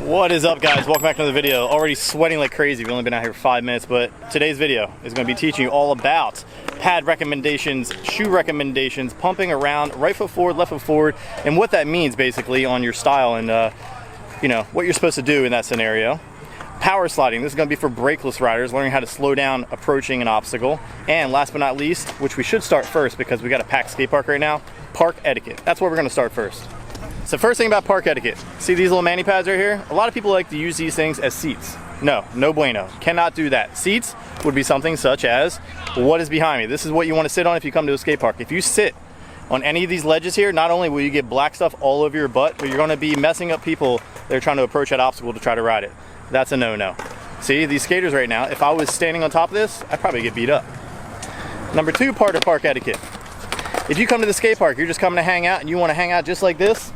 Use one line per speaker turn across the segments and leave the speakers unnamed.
What is up, guys? Welcome back to another video. Already sweating like crazy. We've only been out here for 5 minutes, but today's video is going to be teaching you all about pad recommendations, shoe recommendations, pumping around, right foot forward, left foot forward, and what that means basically on your style and you know, what you're supposed to do in that scenario. Power sliding. This is going to be for brakeless riders, learning how to slow down approaching an obstacle. And last but not least, which we should start first because we got a packed skate park right now, park etiquette. That's where we're going to start first. So first thing about park etiquette, see these little mani pads right here? A lot of people like to use these things as seats. No bueno, cannot do that. Seats would be something such as what is behind me. This is what you want to sit on if you come to a skate park. If you sit on any of these ledges here, not only will you get black stuff all over your butt, but you're going to be messing up people that are trying to approach that obstacle to try to ride it. That's a no-no. See, these skaters right now, if I was standing on top of this, I'd probably get beat up. Number two part of park etiquette. If you come to the skate park, you're just coming to hang out and you want to hang out just like this,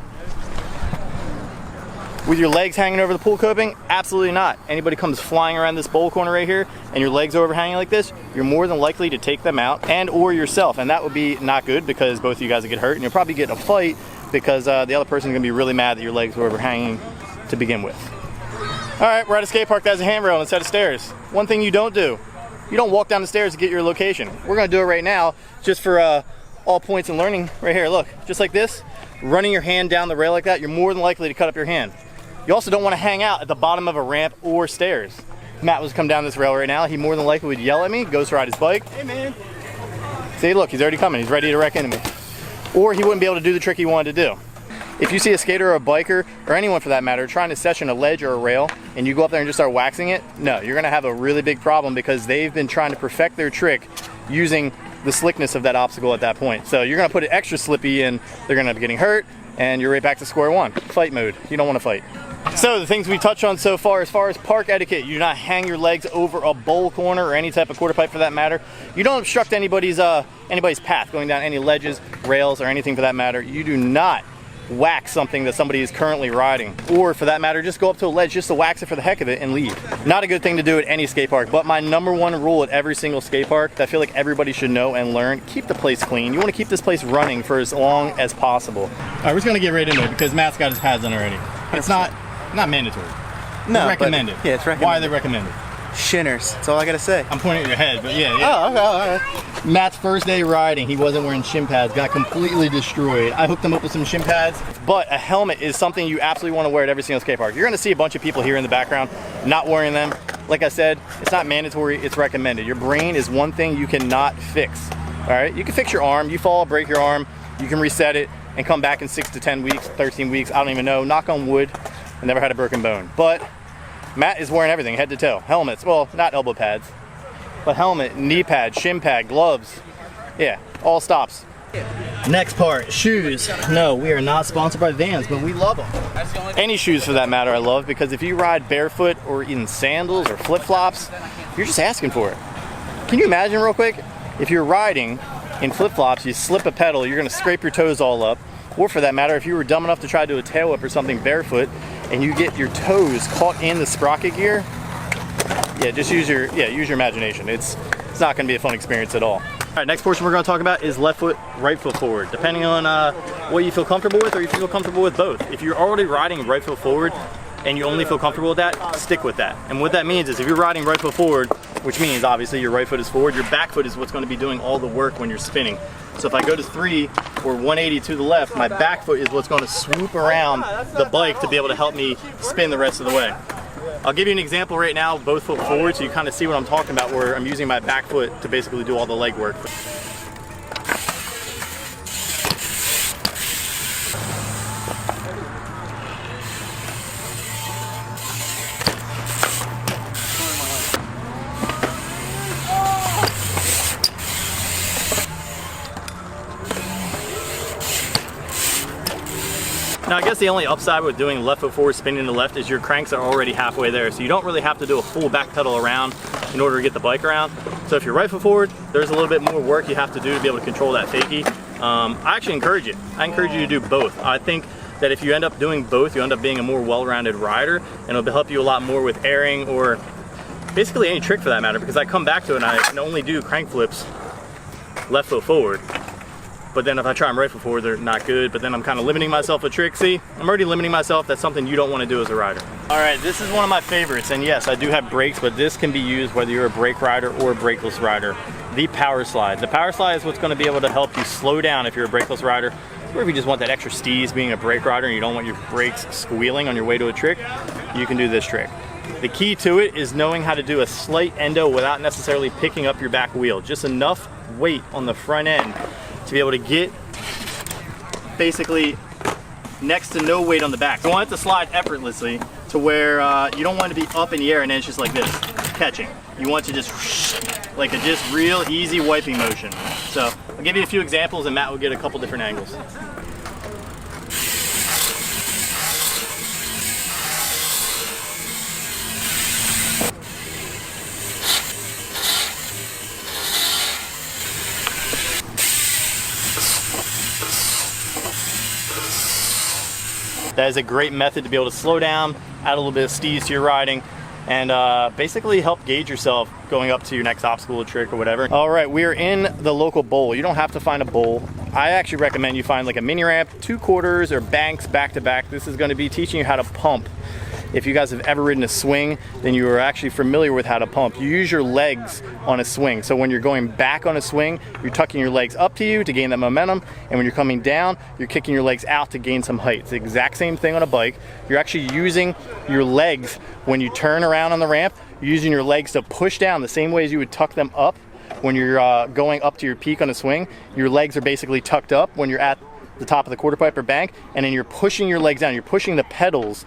with your legs hanging over the pool coping? Absolutely not. Anybody comes flying around this bowl corner right here and your legs are overhanging like this, you're more than likely to take them out and or yourself, and that would be not good because both of you guys would get hurt and you'll probably get in a fight because the other person's gonna be really mad that your legs were overhanging to begin with. All right, we're at a skate park that has a handrail instead of stairs. One thing you don't do, you don't walk down the stairs to get your location. We're gonna do it right now just for all points in learning. Right here, look, just like this, running your hand down the rail like that, you're more than likely to cut up your hand. You also don't want to hang out at the bottom of a ramp or stairs. Matt was come down this rail right now. He more than likely would yell at me, goes to ride his bike. Hey man. See, look, he's already coming. He's ready to wreck into me. Or he wouldn't be able to do the trick he wanted to do. If you see a skater or a biker, or anyone for that matter, trying to session a ledge or a rail, and you go up there and just start waxing it, no, you're gonna have a really big problem because they've been trying to perfect their trick using the slickness of that obstacle at that point. So you're gonna put it extra slippy and they're gonna be getting hurt, and you're right back to square one. Fight mode. You don't wanna fight. So the things we touched on so far as park etiquette, you do not hang your legs over a bowl corner or any type of quarter pipe for that matter. You don't obstruct anybody's path going down any ledges, rails, or anything for that matter. You do not whack something that somebody is currently riding, or for that matter, just go up to a ledge just to wax it for the heck of it and leave. Not a good thing to do at any skate park, but my number one rule at every single skate park that I feel like everybody should know and learn, keep the place clean. You want to keep this place running for as long as possible. All right, we're just gonna get right into it because Matt's got his pads on already. It's not mandatory.
No,
it's recommended.
Yeah, it's recommended.
Why are they recommended?
Shinners, that's all I gotta say.
I'm pointing at your head, but yeah.
Oh, okay, all right.
Matt's first day riding, he wasn't wearing shin pads, got completely destroyed. I hooked him up with some shin pads, but a helmet is something you absolutely want to wear at every single skate park. You're gonna see a bunch of people here in the background not wearing them. Like I said, it's not mandatory, it's recommended. Your brain is one thing you cannot fix, all right? You can fix your arm, you fall, break your arm, you can reset it and come back in 6 to 10 weeks, 13 weeks, I don't even know, knock on wood. I never had a broken bone, but Matt is wearing everything, head to toe. Helmets, well, not elbow pads, but helmet, knee pad, shin pad, gloves. Yeah, all stops. Next part, shoes. No, we are not sponsored by Vans, but we love them. Any shoes for that matter I love, because if you ride barefoot or in sandals or flip-flops, you're just asking for it. Can you imagine real quick, if you're riding in flip-flops, you slip a pedal, you're gonna scrape your toes all up, or for that matter, if you were dumb enough to try to do a tail whip or something barefoot, and you get your toes caught in the sprocket gear, yeah, just use your imagination. It's not going to be a fun experience at all. All right, next portion we're going to talk about is left foot, right foot forward, depending on what you feel comfortable with, or if you feel comfortable with both. If you're already riding right foot forward and you only feel comfortable with that, stick with that. And what that means is if you're riding right foot forward, which means obviously your right foot is forward, your back foot is what's going to be doing all the work when you're spinning. So if I go to 3 or 180 to the left, my back foot is what's going to swoop around the bike to be able to help me spin the rest of the way. I'll give you an example right now, both foot forward, so you kind of see what I'm talking about, where I'm using my back foot to basically do all the leg work. Now I guess the only upside with doing left foot forward, spinning to the left, is your cranks are already halfway there, so you don't really have to do a full back pedal around in order to get the bike around. So if you're right foot forward, there's a little bit more work you have to do to be able to control that fakie. I actually encourage it. I encourage you to do both. I think that if you end up doing both, you end up being a more well-rounded rider, and it'll help you a lot more with airing or basically any trick for that matter, because I come back to it and I can only do crank flips left foot forward. but then if I try them right foot forward, they're not good, but then I'm kind of limiting myself with tricks. See, I'm already limiting myself. That's something you don't want to do as a rider. All right, this is one of my favorites, and yes, I do have brakes, but this can be used whether you're a brake rider or a brakeless rider. The power slide. The power slide is what's going to be able to help you slow down if you're a brakeless rider, or if you just want that extra steeze being a brake rider and you don't want your brakes squealing on your way to a trick, you can do this trick. The key to it is knowing how to do a slight endo without necessarily picking up your back wheel. Just enough weight on the front end to be able to get basically next to no weight on the back. You want it to slide effortlessly to where you don't want it to be up in the air and then it's just like this, catching. You want to just like a just real easy wiping motion. So I'll give you a few examples and Matt will get a couple different angles. That is a great method to be able to slow down, add a little bit of steeze to your riding, and basically help gauge yourself going up to your next obstacle or trick or whatever. All right, we are in the local bowl. You don't have to find a bowl. I actually recommend you find like a mini ramp, 2/4 or banks back to back. This is going to be teaching you how to pump. If you guys have ever ridden a swing, then you are actually familiar with how to pump. You use your legs on a swing. So when you're going back on a swing, you're tucking your legs up to you to gain that momentum. And when you're coming down, you're kicking your legs out to gain some height. It's the exact same thing on a bike. You're actually using your legs when you turn around on the ramp. You're using your legs to push down the same way as you would tuck them up when you're going up to your peak on a swing. Your legs are basically tucked up when you're at the top of the quarter pipe or bank, and then you're pushing your legs down. You're pushing the pedals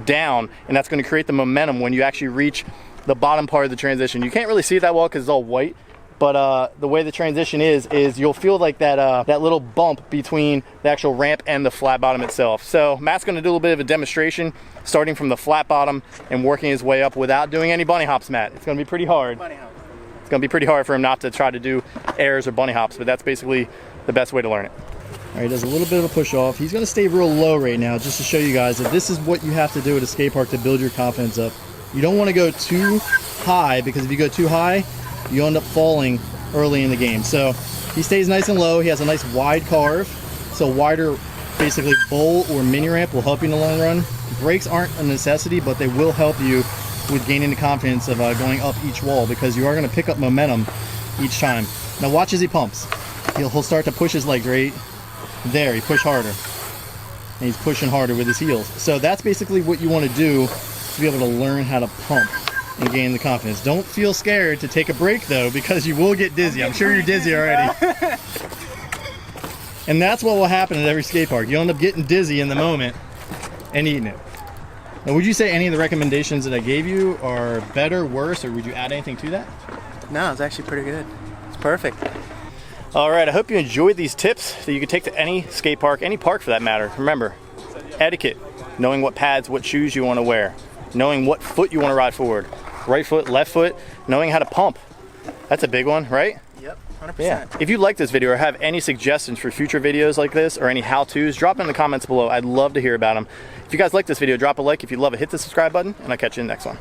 down, and that's going to create the momentum when you actually reach the bottom part of the transition. You can't really see it that well because it's all white, but the way the transition is you'll feel like that that little bump between the actual ramp and the flat bottom itself. So Matt's going to do a little bit of a demonstration, starting from the flat bottom and working his way up without doing any bunny hops, Matt. It's going to be pretty hard. It's going to be pretty hard for him not to try to do airs or bunny hops, but that's basically the best way to learn it.
All right, he does a little bit of a push off. He's going to stay real low right now just to show you guys that this is what you have to do at a skate park to build your confidence up. You don't want to go too high, because if you go too high, you end up falling early in the game. So he stays nice and low. He has a nice wide carve. So wider, basically bowl or mini ramp will help you in the long run. Brakes aren't a necessity, but they will help you with gaining the confidence of going up each wall, because you are going to pick up momentum each time. Now watch as he pumps. He'll start to push his legs right there. He pushed harder, and he's pushing harder with his heels. So that's basically what you want to do to be able to learn how to pump and gain the confidence. Don't feel scared to take a break though, because you will get dizzy. I'm sure you're dizzy already. And that's what will happen at every skate park. You'll end up getting dizzy in the moment and eating it. Now, would you say any of the recommendations that I gave you are better, worse, or would you add anything to that?
No, it's actually pretty good. It's perfect.
All right, I hope you enjoyed these tips that you can take to any skate park, any park for that matter. Remember, etiquette, knowing what pads, what shoes you want to wear, knowing what foot you want to ride forward, right foot, left foot, knowing how to pump. That's a big one, right?
Yep, 100%.
Yeah. If you like this video or have any suggestions for future videos like this or any how-tos, drop them in the comments below. I'd love to hear about them. If you guys like this video, drop a like. If you love it, hit the subscribe button, and I'll catch you in the next one.